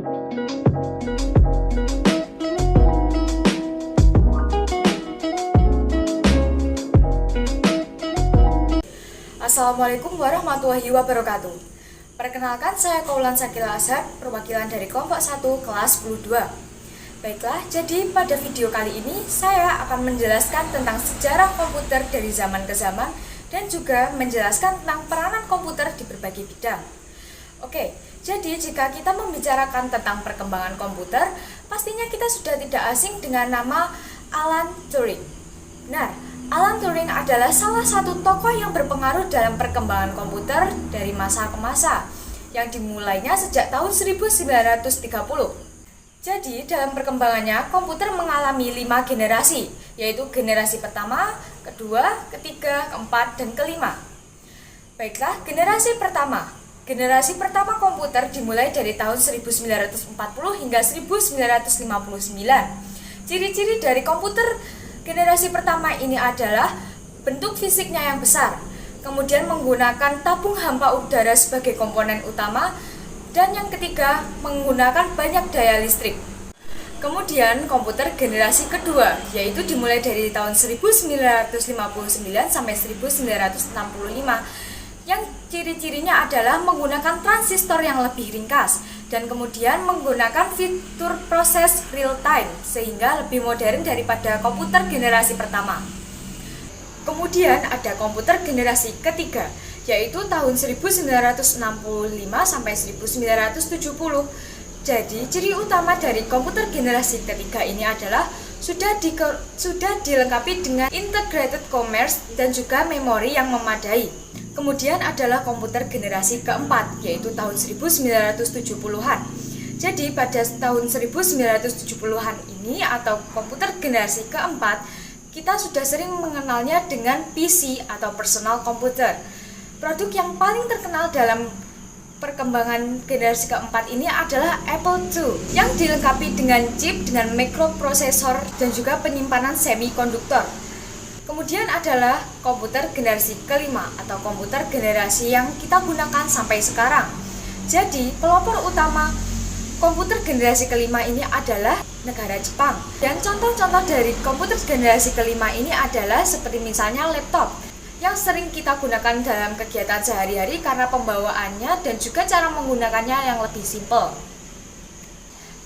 Assalamualaikum warahmatullahi wabarakatuh. Perkenalkan, saya Kaulan Sakila Azhar, perwakilan dari kelompok 1 kelas 10-2. Baiklah, jadi pada video kali ini saya akan menjelaskan tentang sejarah komputer dari zaman ke zaman dan juga menjelaskan tentang peranan komputer di berbagai bidang. Oke, jadi jika kita membicarakan tentang perkembangan komputer, pastinya kita sudah tidak asing dengan nama Alan Turing. Nah, Alan Turing adalah salah satu tokoh yang berpengaruh dalam perkembangan komputer dari masa ke masa, yang dimulainya sejak tahun 1930. Jadi, dalam perkembangannya, komputer mengalami 5 generasi, yaitu generasi pertama, kedua, ketiga, keempat, dan kelima. Baiklah, generasi pertama. Generasi pertama komputer dimulai dari tahun 1940 hingga 1959. Ciri-ciri dari komputer generasi pertama ini adalah bentuk fisiknya yang besar, kemudian menggunakan tabung hampa udara sebagai komponen utama, dan yang ketiga menggunakan banyak daya listrik. Kemudian komputer generasi kedua, yaitu dimulai dari tahun 1959 sampai 1965, yang ciri-cirinya adalah menggunakan transistor yang lebih ringkas dan kemudian menggunakan fitur proses real time sehingga lebih modern daripada komputer generasi pertama. Kemudian ada komputer generasi ketiga, yaitu tahun 1965 sampai 1970. Jadi ciri utama dari komputer generasi ketiga ini adalah sudah dilengkapi dengan integrated commerce dan juga memori yang memadai. Kemudian adalah komputer generasi keempat, yaitu tahun 1970-an. Jadi pada tahun 1970-an ini atau komputer generasi keempat, kita sudah sering mengenalnya dengan PC atau personal computer. Produk yang paling terkenal dalam perkembangan generasi keempat ini adalah Apple II, yang dilengkapi dengan chip dengan mikroprosesor dan juga penyimpanan semikonduktor. Kemudian adalah komputer generasi kelima atau komputer generasi yang kita gunakan sampai sekarang. Jadi, pelopor utama komputer generasi kelima ini adalah negara Jepang. Dan contoh-contoh dari komputer generasi kelima ini adalah seperti misalnya laptop, yang sering kita gunakan dalam kegiatan sehari-hari karena pembawaannya dan juga cara menggunakannya yang lebih simpel.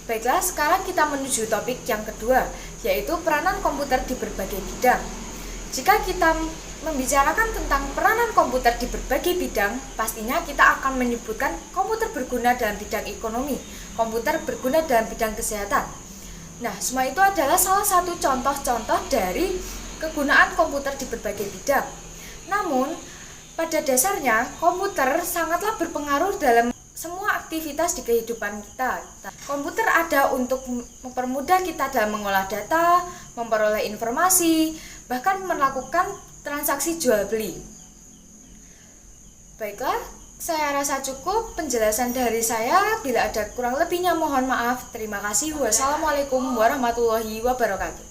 Baiklah, sekarang kita menuju topik yang kedua, yaitu peranan komputer di berbagai bidang. Jika kita membicarakan tentang peranan komputer di berbagai bidang, pastinya kita akan menyebutkan komputer berguna dalam bidang ekonomi, komputer berguna dalam bidang kesehatan. Nah, semua itu adalah salah satu contoh-contoh dari kegunaan komputer di berbagai bidang. Namun, pada dasarnya komputer sangatlah berpengaruh dalam semua aktivitas di kehidupan kita. Komputer ada untuk mempermudah kita dalam mengolah data, memperoleh informasi, bahkan melakukan transaksi jual beli. Baiklah, saya rasa cukup penjelasan dari saya. Bila ada kurang lebihnya mohon maaf. Terima kasih. Wassalamualaikum warahmatullahi wabarakatuh.